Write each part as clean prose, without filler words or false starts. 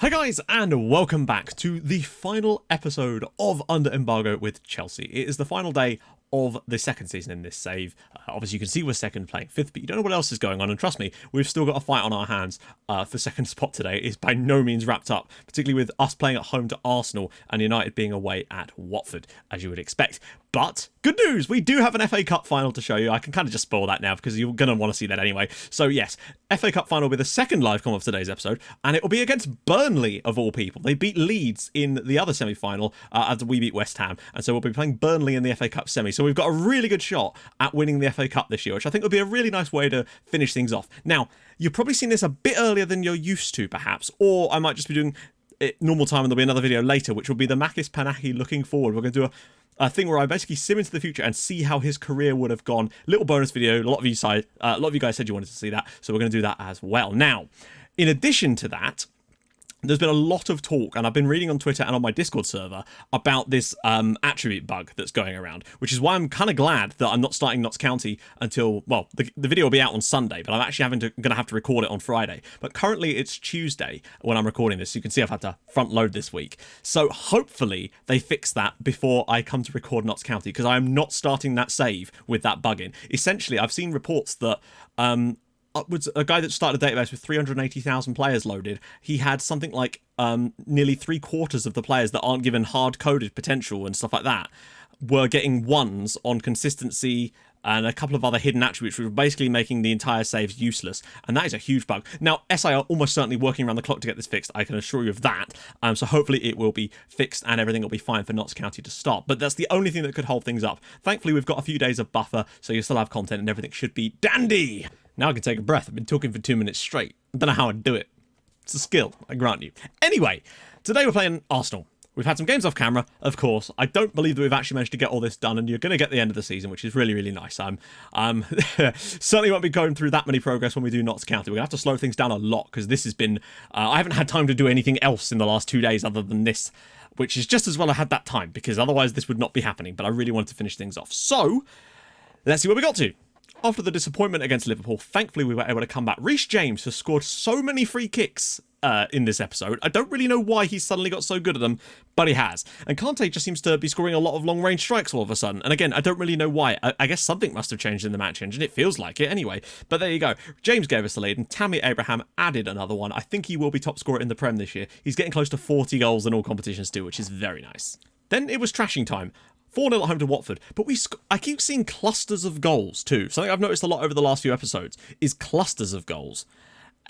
Hi guys, and welcome back to the final episode of Under Embargo with Chelsea. It is the final day of the second season in this save. Obviously you can see we're second, playing fifth, but you don't know what else is going on, and trust me, we've still got a fight on our hands for second spot today. It's by no means wrapped up, particularly with us playing at home to Arsenal and United being away at Watford, as you would expect. But good news, we do have an FA Cup final to show you. I can kind of just spoil that now because you're going to want to see that anyway. So yes, FA Cup final will be the second live com of today's episode, and it will be against Burnley of all people. They beat Leeds in the other semi-final after we beat West Ham, and so we'll be playing Burnley in the FA Cup semi. So we've got a really good shot at winning the FA Cup this year, which I think would be a really nice way to finish things off. Now, you've probably seen this a bit earlier than you're used to, perhaps, or I might just be doing it normal time and there'll be another video later, which will be the Makis Panahi looking forward. We're going to do a thing where I basically sim into the future and see how his career would have gone. Little bonus video. A lot of you guys said you wanted to see that, so we're going to do that as well. Now, in addition to that, there's been a lot of talk, and I've been reading on Twitter and on my Discord server about this attribute bug that's going around, which is why I'm kind of glad that I'm not starting Notts County until, well, the video will be out on Sunday, but I'm actually going to have to record it on Friday. But currently it's Tuesday when I'm recording this. You can see I've had to front load this week. So hopefully they fix that before I come to record Notts County, because I am not starting that save with that bug in. Essentially, I've seen reports that upwards, a guy that started a database with 380,000 players loaded, he had something like nearly 3/4 of the players that aren't given hard-coded potential and stuff like that were getting ones on consistency and a couple of other hidden attributes, which were basically making the entire saves useless, and that is a huge bug. Now, SI are almost certainly working around the clock to get this fixed, I can assure you of that, so hopefully it will be fixed and everything will be fine for Notts County to start, but that's the only thing that could hold things up. Thankfully, we've got a few days of buffer, so you still have content and everything should be dandy! Now I can take a breath. I've been talking for 2 minutes straight. I don't know how I'd do it. It's a skill, I grant you. Anyway, today we're playing Arsenal. We've had some games off camera, of course. I don't believe that we've actually managed to get all this done, and you're going to get the end of the season, which is really, really nice. Certainly won't be going through that many progress when we do Notts County. We're going to have to slow things down a lot, because this has been... I haven't had time to do anything else in the last 2 days other than this, which is just as well I had that time, because otherwise this would not be happening, but I really wanted to finish things off. So, let's see where we got to. After the disappointment against Liverpool, thankfully we were able to come back. Reece James has scored so many free kicks in this episode. I don't really know why he's suddenly got so good at them, but he has. And Kante just seems to be scoring a lot of long-range strikes all of a sudden. And again, I don't really know why. I guess something must have changed in the match engine. It feels like it anyway. But there you go. James gave us the lead, and Tammy Abraham added another one. I think he will be top scorer in the Prem this year. He's getting close to 40 goals in all competitions too, which is very nice. Then it was trashing time. 4-0 at home to Watford, but I keep seeing clusters of goals too. Something I've noticed a lot over the last few episodes is clusters of goals.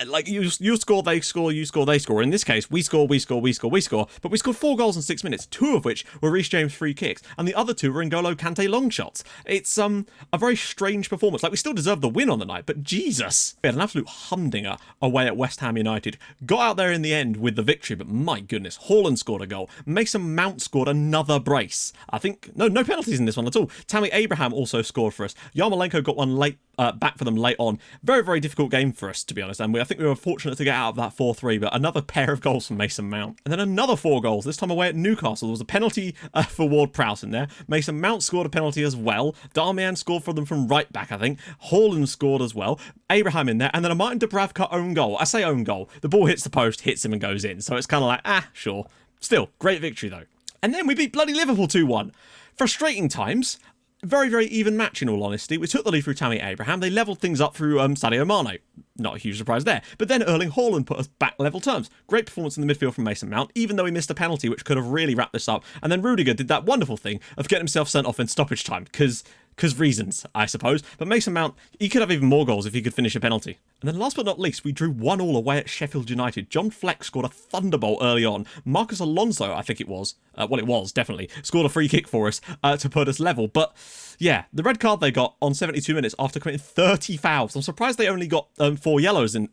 Like, you score, they score, you score, they score. In this case, we score, we score, we score, we score. But we scored 4 goals in 6 minutes, 2 of which were Reece James free kicks, and the other 2 were N'Golo Kante long shots. It's a very strange performance. Like, we still deserved the win on the night, but Jesus. We had an absolute humdinger away at West Ham United. Got out there in the end with the victory, but my goodness, Haaland scored a goal. Mason Mount scored another brace. I think, no penalties in this one at all. Tammy Abraham also scored for us. Yarmolenko got one late back for them late on. Very, very difficult game for us, to be honest, and I think we were fortunate to get out of that 4-3, but another pair of goals from Mason Mount. And then another 4 goals, this time away at Newcastle. There was a penalty for Ward-Prowse in there. Mason Mount scored a penalty as well. Darmian scored for them from right back, I think. Haaland scored as well. Abraham in there, and then a Martin Dubravka own goal. I say own goal. The ball hits the post, hits him and goes in, so it's kind of like, sure. Still, great victory though. And then we beat bloody Liverpool 2-1. Frustrating times. Very, very even match in all honesty. We took the lead through Tammy Abraham. They levelled things up through Sadio Mane. Not a huge surprise there. But then Erling Haaland put us back level terms. Great performance in the midfield from Mason Mount, even though he missed a penalty, which could have really wrapped this up. And then Rudiger did that wonderful thing of getting himself sent off in stoppage time, because reasons, I suppose. But Mason Mount, he could have even more goals if he could finish a penalty. And then last but not least, we drew 1-1 away at Sheffield United. John Fleck scored a thunderbolt early on. Marcus Alonso, I think it was, definitely, scored a free kick for us to put us level. But yeah, the red card they got on 72 minutes after committing 30 fouls. I'm surprised they only got 4 yellows in.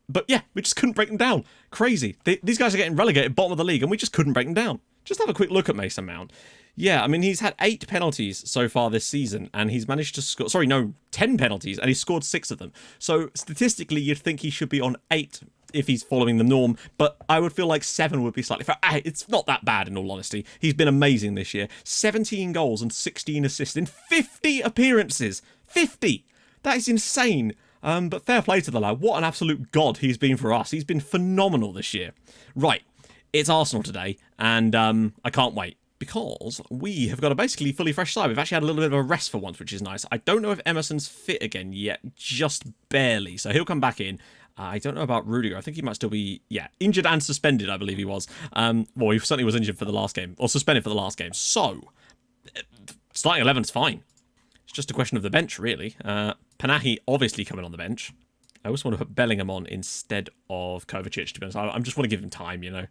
But yeah, we just couldn't break them down. Crazy. These guys are getting relegated bottom of the league and we just couldn't break them down. Just have a quick look at Mason Mount. Yeah, I mean, he's had 8 penalties so far this season, and he's managed to score... 10 penalties, and he's scored 6 of them. So, statistically, you'd think he should be on 8 if he's following the norm, but I would feel like 7 would be slightly... It's not that bad, in all honesty. He's been amazing this year. 17 goals and 16 assists in 50 appearances. 50! That is insane. But fair play to the lad. What an absolute god he's been for us. He's been phenomenal this year. Right, it's Arsenal today, and I can't wait. Because we have got a basically fully fresh side. We've actually had a little bit of a rest for once, which is nice. I don't know if Emerson's fit again yet, just barely. So he'll come back in. I don't know about Rudiger. I think he might still be, injured and suspended, I believe he was. Well, he certainly was injured for the last game, or suspended for the last game. So, starting 11 is fine. It's just a question of the bench, really. Panahi obviously coming on the bench. I also want to put Bellingham on instead of Kovacic, to be honest. I just want to give him time, you know.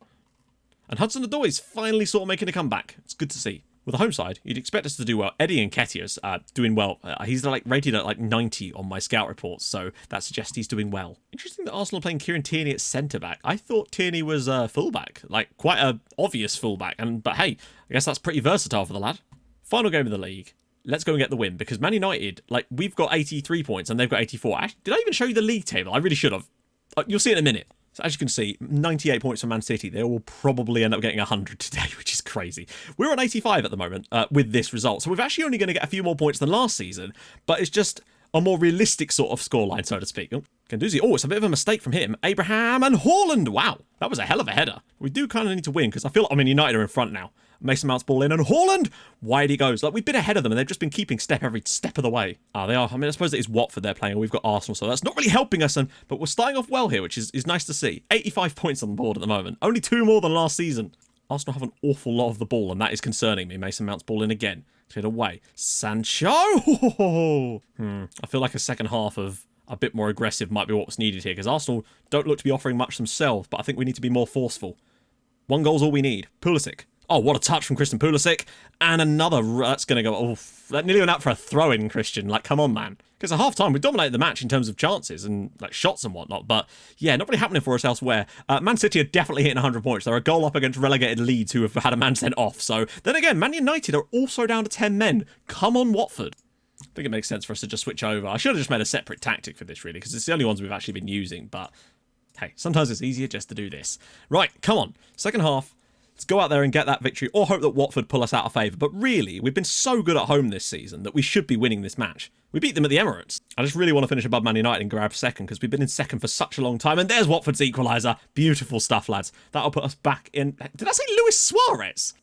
And Hudson-Odoi is finally sort of making a comeback. It's good to see. With the home side, you'd expect us to do well. Eddie Nketiah's doing well. He's rated at 90 on my scout reports, so that suggests he's doing well. Interesting that Arsenal are playing Kieran Tierney at centre-back. I thought Tierney was full-back, quite a obvious full-back. But hey, I guess that's pretty versatile for the lad. Final game of the league. Let's go and get the win, because Man United, we've got 83 points and they've got 84. Did I even show you the league table? I really should have. You'll see it in a minute. So as you can see, 98 points from Man City. They will probably end up getting 100 today, which is crazy. We're on 85 at the moment with this result. So we're actually only going to get a few more points than last season, but it's just a more realistic sort of scoreline, so to speak. Ganduzi. Oh, it's a bit of a mistake from him. Abraham and Haaland. Wow, that was a hell of a header. We do kind of need to win because I feel like, United are in front now. Mason Mount's ball in and Haaland, wide he goes. We've been ahead of them and they've just been keeping step every step of the way. They are. I suppose it is Watford they're playing and we've got Arsenal, so that's not really helping us. But we're starting off well here, which is nice to see. 85 points on the board at the moment. Only 2 more than last season. Arsenal have an awful lot of the ball and that is concerning me. Mason Mount's ball in again. Cleared away. Sancho! I feel like a second half of a bit more aggressive might be what's needed here because Arsenal don't look to be offering much themselves, but I think we need to be more forceful. 1 goal's all we need. Pulisic. Oh, what a touch from Christian Pulisic. And another, that's going to go, that nearly went out for a throw-in, Christian. Come on, man. Because at half-time, we dominated the match in terms of chances and, shots and whatnot. But, yeah, not really happening for us elsewhere. Man City are definitely hitting 100 points. They're a goal up against relegated Leeds, who have had a man sent off. So, then again, Man United are also down to 10 men. Come on, Watford. I think it makes sense for us to just switch over. I should have just made a separate tactic for this, really, because it's the only ones we've actually been using. But, hey, sometimes it's easier just to do this. Right, come on. Second half. Let's go out there and get that victory or hope that Watford pull us out of favour. But really, we've been so good at home this season that we should be winning this match. We beat them at the Emirates. I just really want to finish above Man United and grab second because we've been in second for such a long time. And there's Watford's equaliser. Beautiful stuff, lads. That'll put us back in... Did I say Luis Suarez?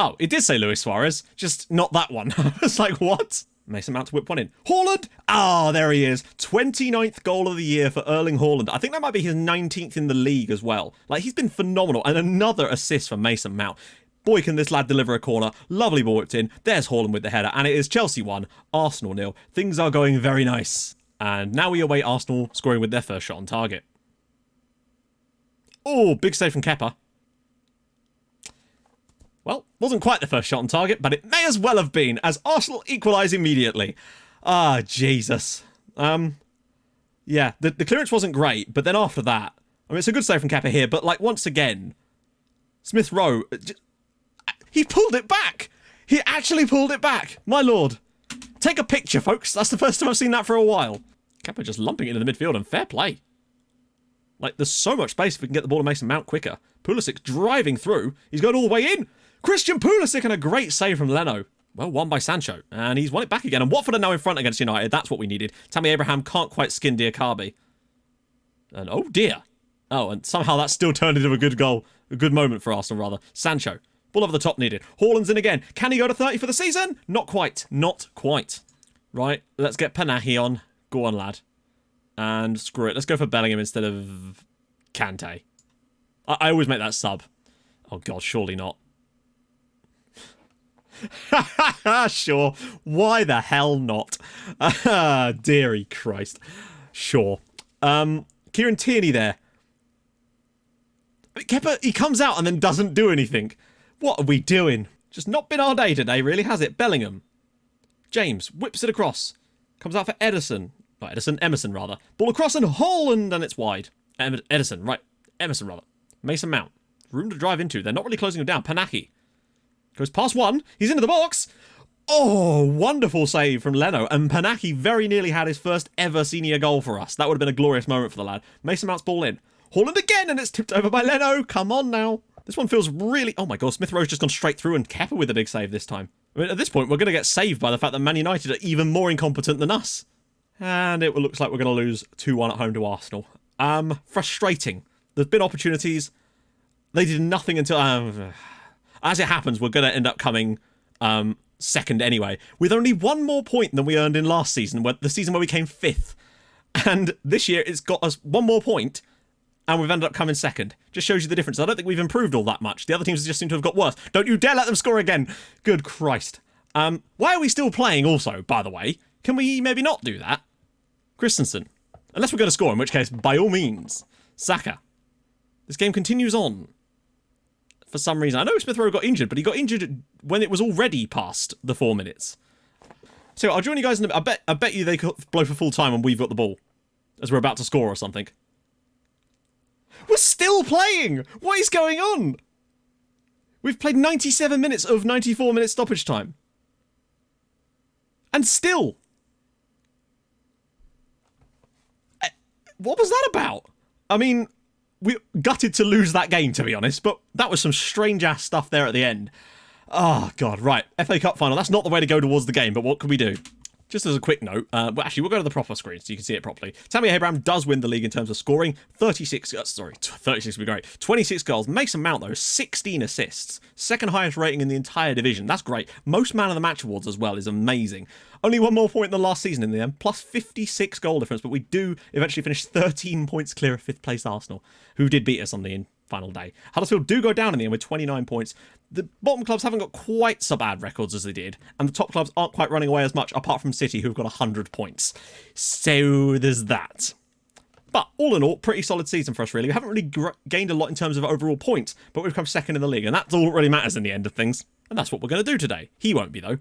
Oh, it did say Luis Suarez. Just not that one. I was like, what? Mason Mount to whip one in. Haaland! Ah, there he is. 29th goal of the year for Erling Haaland. I think that might be his 19th in the league as well. He's been phenomenal. And another assist from Mason Mount. Boy, can this lad deliver a corner. Lovely ball whipped in. There's Haaland with the header. And it is Chelsea 1, Arsenal 0. Things are going very nice. And now we await Arsenal scoring with their first shot on target. Oh, big save from Kepa. Well, wasn't quite the first shot on target, but it may as well have been, as Arsenal equalise immediately. Ah, Jesus. Yeah, the clearance wasn't great, but then after that, it's a good save from Kepa here, but, once again, Smith Rowe, he pulled it back. He actually pulled it back. My lord. Take a picture, folks. That's the first time I've seen that for a while. Kepa just lumping it into the midfield, and fair play. There's so much space if we can get the ball to Mason Mount quicker. Pulisic driving through. He's going all the way in. Christian Pulisic and a great save from Leno. Well, won by Sancho. And he's won it back again. And Watford are now in front against United. That's what we needed. Tammy Abraham can't quite skin Diakabi. And oh dear. Oh, and somehow that still turned into a good goal. A good moment for Arsenal, rather. Sancho. Ball over the top needed. Haaland's in again. Can he go to 30 for the season? Not quite. Not quite. Right, let's get Panahi on. Go on, lad. And screw it. Let's go for Bellingham instead of Kante. I always make that sub. Oh, God, surely not. Sure. Why the hell not? Deary Christ. Sure. Kieran Tierney there. Kepa, he comes out and then doesn't do anything. What are we doing? Just not been our day today, really, has it? Bellingham. James whips it across. Comes out for Ederson. Not Ederson, Emerson, rather. Ball across and Haaland, and it's wide. Ederson, right. Emerson, rather. Mason Mount. Room to drive into. They're not really closing him down. Panahi. Goes past one. He's into the box. Oh, wonderful save from Leno. And Panahi very nearly had his first ever senior goal for us. That would have been a glorious moment for the lad. Mason Mount's ball in. Haaland again, and it's tipped over by Leno. Come on now. This one feels really... Oh my God, Smith Rowe's just gone straight through and Kepa with a big save this time. At this point, we're going to get saved by the fact that Man United are even more incompetent than us. And it looks like we're going to lose 2-1 at home to Arsenal. Frustrating. There's been opportunities. They did nothing until... as it happens, we're going to end up coming second anyway, with only one more point than we earned in last season, the season where we came 5th. And this year, it's got us one more point, and we've ended up coming second. Just shows you the difference. I don't think we've improved all that much. The other teams just seem to have got worse. Don't you dare let them score again. Good Christ. Why are we still playing also, by the way? Can we maybe not do that? Christensen. Unless we're going to score, in which case, by all means. Saka. This game continues on. For some reason. I know Smith Rowe got injured, but he got injured when it was already past the 4 minutes. So I'll join you guys in a bit. I bet you they could blow for full time when we've got the ball. As we're about to score or something. We're still playing! What is going on? We've played 97 minutes of 94 minutes stoppage time. And still. What was that about? I mean, we gutted to lose that game, to be honest, but that was some strange-ass stuff there at the end. Oh, God, right. FA Cup final. That's not the way to go towards the game, but what can we do? Just as a quick note, well, actually, we'll go to the proper screen so you can see it properly. Tammy Abraham does win the league in terms of scoring. 36 would be great. 26 goals. Mason Mount, though, 16 assists. Second highest rating in the entire division. That's great. Most man of the match awards as well is amazing. Only one more point than last season in the end, plus 56 goal difference, but we do eventually finish 13 points clear of 5th place Arsenal, who did beat us on the final day. Huddersfield do go down in the end with 29 points. The bottom clubs haven't got quite so bad records as they did, and the top clubs aren't quite running away as much, apart from City, who've got 100 points. So there's that. But all in all, pretty solid season for us, really. We haven't really gained a lot in terms of overall points, but we've come second in the league, and that's all that really matters in the end of things. And that's what we're going to do today. He won't be, though.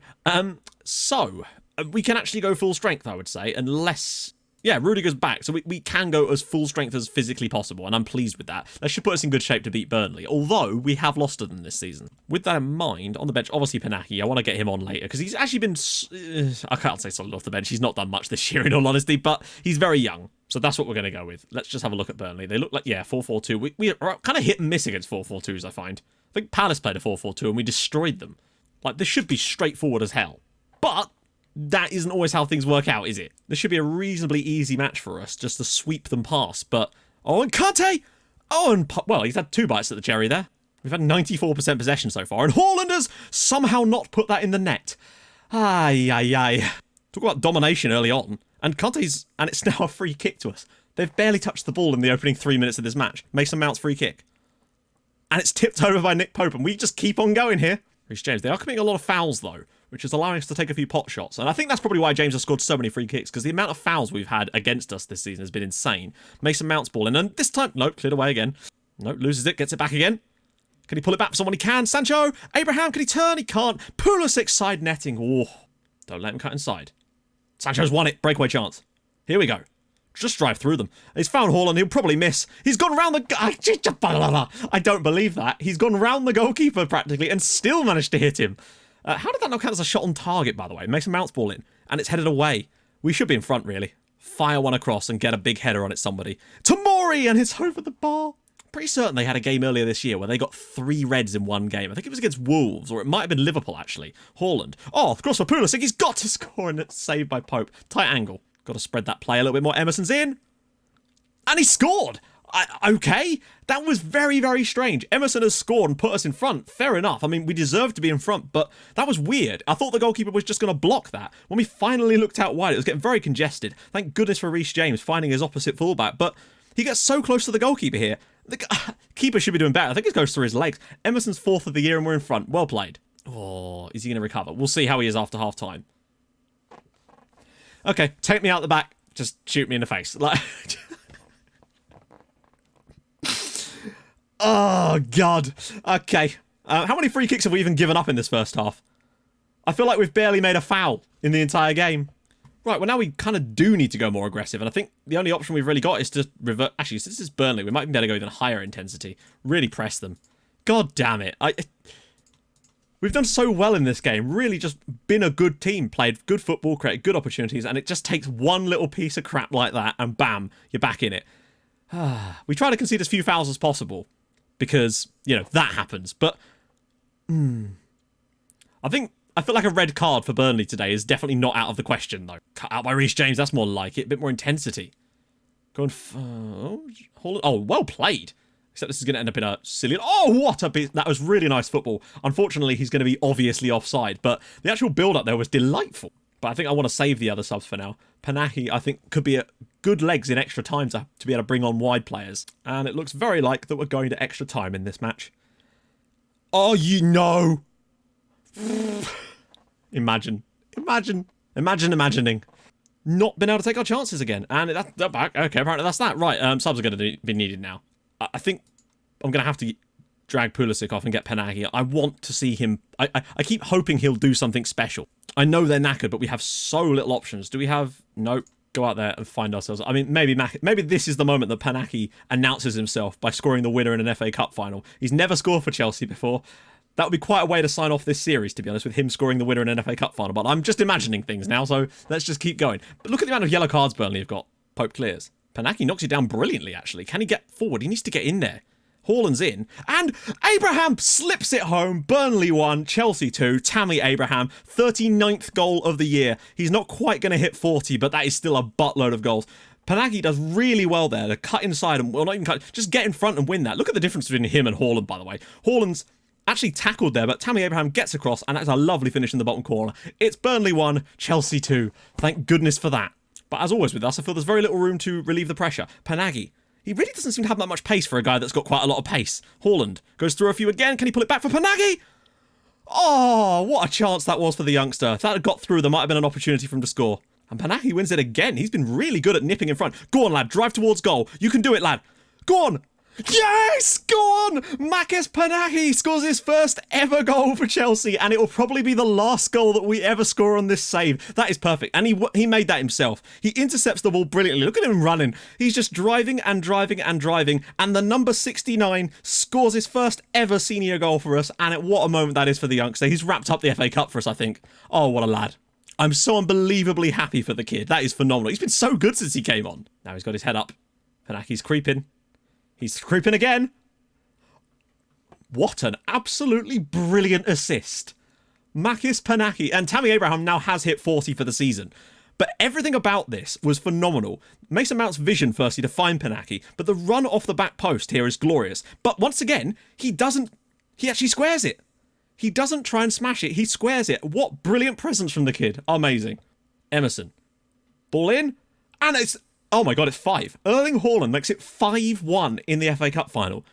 So we can actually go full strength, I would say, unless... Yeah, Rudiger's back, so we can go as full strength as physically possible, and I'm pleased with that. That should put us in good shape to beat Burnley, although we have lost to them this season. With that in mind, on the bench, obviously Pinaki, I want to get him on later, because he's actually been... I can't say solid off the bench, he's not done much this year, in all honesty, but he's very young, so that's what we're going to go with. Let's just have a look at Burnley. They look like, yeah, 4-4-2. We are kind of hit and miss against 4-4-2s, I find. I think Palace played a 4-4-2, and we destroyed them. Like, this should be straightforward as hell. But... that isn't always how things work out, is it? This should be a reasonably easy match for us, just to sweep them past, but... oh, and Kante! Oh, and... well, he's had 2 bites at the cherry there. We've had 94% possession so far, and Haaland has somehow not put that in the net. Ay, ay, ay. Talk about domination early on, and Kante's... and it's now a free kick to us. They've barely touched the ball in the opening 3 minutes of this match. Mason Mount's free kick. And it's tipped over by Nick Pope, and we just keep on going here. Reece James, they are committing a lot of fouls, though, which is allowing us to take a few pot shots. And I think that's probably why James has scored so many free kicks, because the amount of fouls we've had against us this season has been insane. Mason Mount's ball in, and this time, nope, cleared away again. Nope, loses it, gets it back again. Can he pull it back for someone? He can. Sancho, Abraham, can he turn? He can't. Pulisic side netting. Oh, don't let him cut inside. Sancho's won it. Breakaway chance. Here we go. Just drive through them. He's found Haaland. He'll probably miss. He's gone round the... I don't believe that. He's gone round the goalkeeper practically and still managed to hit him. How did that not count as a shot on target, by the way? Mason Mount's ball in, and it's headed away. We should be in front, really. Fire one across and get a big header on it, somebody. Tomori, and it's over the bar. Pretty certain they had a game earlier this year where they got 3 reds in one game. I think it was against Wolves, or it might have been Liverpool, actually. Haaland. Oh, cross for Pulisic. He's got to score, and it's saved by Pope. Tight angle. Got to spread that play a little bit more. Emerson's in. And he scored. Okay. That was very, very strange. Emerson has scored and put us in front. Fair enough. I mean, we deserved to be in front, but that was weird. I thought the goalkeeper was just going to block that. When we finally looked out wide, it was getting very congested. Thank goodness for Reece James finding his opposite fullback, but he gets so close to the goalkeeper here. The keeper should be doing better. I think it goes through his legs. Emerson's 4th of the year and we're in front. Well played. Oh, is he going to recover? We'll see how he is after half time. Okay, take me out the back. Just shoot me in the face. Like, oh, God. Okay. How many free kicks have we even given up in this first half? I feel like we've barely made a foul in the entire game. Right, well, now we kind of do need to go more aggressive, and I think the only option we've really got is to revert... actually, since it's Burnley, we might be able to go even higher intensity. Really press them. God damn it. We've done so well in this game. Really just been a good team. Played good football, created good opportunities, and it just takes one little piece of crap like that, and bam, you're back in it. We try to concede as few fouls as possible, because, you know, that happens. But, I think I feel like a red card for Burnley today is definitely not out of the question, though. Cut out by Reece James, that's more like it. A bit more intensity. Going... Oh, well played. Except this is going to end up in a silly... Oh, what a bit... That was really nice football. Unfortunately, he's going to be obviously offside, but the actual build-up there was delightful. But I think I want to save the other subs for now. Panahi, I think, could be good legs in extra time to be able to bring on wide players. And it looks very like that we're going to extra time in this match. Oh, you know. Imagining. Not been able to take our chances again. And that's back. Okay, apparently that's that. Right, subs are going to be needed now. I think I'm going to have to drag Pulisic off and get Panahi. I want to see him... I keep hoping he'll do something special. I know they're knackered, but we have so little options. Do we have... Nope. Go out there and find ourselves... I mean, maybe this is the moment that Panahi announces himself by scoring the winner in an FA Cup final. He's never scored for Chelsea before. That would be quite a way to sign off this series, to be honest, with him scoring the winner in an FA Cup final. But I'm just imagining things now, so let's just keep going. But look at the amount of yellow cards Burnley have got. Pope clears. Panahi knocks it down brilliantly, actually. Can he get forward? He needs to get in there. Haaland's in. And Abraham slips it home. Burnley 1, Chelsea 2. Tammy Abraham, 39th goal of the year. He's not quite going to hit 40, but that is still a buttload of goals. Panahi does really well there to cut inside and, well, not even cut, just get in front and win that. Look at the difference between him and Haaland, by the way. Haaland's actually tackled there, but Tammy Abraham gets across, and that's a lovely finish in the bottom corner. It's Burnley 1, Chelsea 2. Thank goodness for that. But as always with us, I feel there's very little room to relieve the pressure. Panahi. He really doesn't seem to have that much pace for a guy that's got quite a lot of pace. Haaland goes through a few again. Can he pull it back for Panahi? Oh, what a chance that was for the youngster. If that had got through, there might have been an opportunity for him to score. And Panahi wins it again. He's been really good at nipping in front. Go on, lad. Drive towards goal. You can do it, lad. Go on. Yes! Go on! Makis Panahi scores his first ever goal for Chelsea, and it will probably be the last goal that we ever score on this save. That is perfect. And he made that himself. He intercepts the ball brilliantly. Look at him running. He's just driving and driving and driving, and the number 69 scores his first ever senior goal for us, and what a moment that is for the youngster. He's wrapped up the FA Cup for us, I think. Oh, what a lad. I'm so unbelievably happy for the kid. That is phenomenal. He's been so good since he came on. Now he's got his head up. Panahi's creeping. He's creeping again. What an absolutely brilliant assist. Makis Panahi. And Tammy Abraham now has hit 40 for the season. But everything about this was phenomenal. Mason Mount's vision, firstly, to find Panahi. But the run off the back post here is glorious. But once again, he actually squares it. He doesn't try and smash it. He squares it. What brilliant presence from the kid. Amazing. Emerson. Ball in. And it's... Oh my god, it's 5. Erling Haaland makes it 5-1 in the FA Cup final.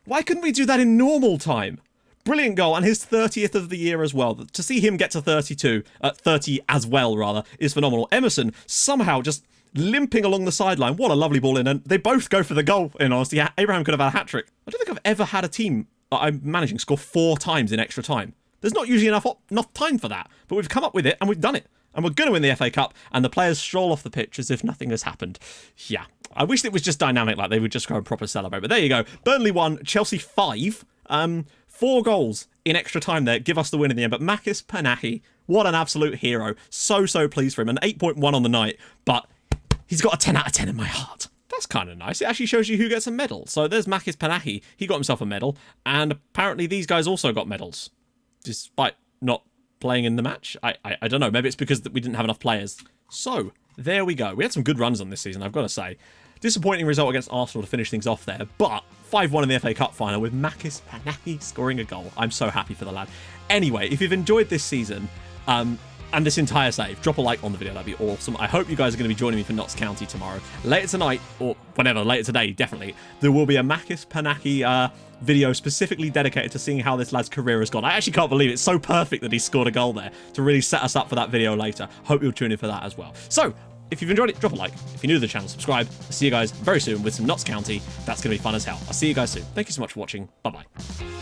Why couldn't we do that in normal time? Brilliant goal, and his 30th of the year as well. To see him get to 30 as well, rather, is phenomenal. Emerson somehow just limping along the sideline. What a lovely ball in, and they both go for the goal, in honesty. Abraham could have had a hat-trick. I don't think I've ever had a team I'm managing score 4 times in extra time. There's not usually enough time for that, but we've come up with it, and we've done it. And we're going to win the FA Cup, and the players stroll off the pitch as if nothing has happened. Yeah, I wish it was just dynamic, like they would just go and proper celebrate. But there you go. Burnley 1, Chelsea 5. 4 goals in extra time there. Give us the win in the end. But Makis Panahi, what an absolute hero. So pleased for him. An 8.1 on the night, but he's got a 10 out of 10 in my heart. That's kind of nice. It actually shows you who gets a medal. So there's Makis Panahi. He got himself a medal, and apparently these guys also got medals, despite not playing in the match. I don't know. Maybe it's because we didn't have enough players. So, there we go. We had some good runs on this season, I've got to say. Disappointing result against Arsenal to finish things off there, but 5-1 in the FA Cup final with Makis Panahi scoring a goal. I'm so happy for the lad. Anyway, if you've enjoyed this season, and this entire save, drop a like on the video. That'd be awesome. I hope you guys are going to be joining me for Notts County tomorrow. Later tonight, or whenever, later today, definitely, there will be a Makis Panahi video specifically dedicated to seeing how this lad's career has gone. I actually can't believe it. It's so perfect that he scored a goal there to really set us up for that video later. Hope you'll tune in for that as well. So, if you've enjoyed it, drop a like. If you're new to the channel, subscribe. I'll see you guys very soon with some Notts County. That's going to be fun as hell. I'll see you guys soon. Thank you so much for watching. Bye-bye.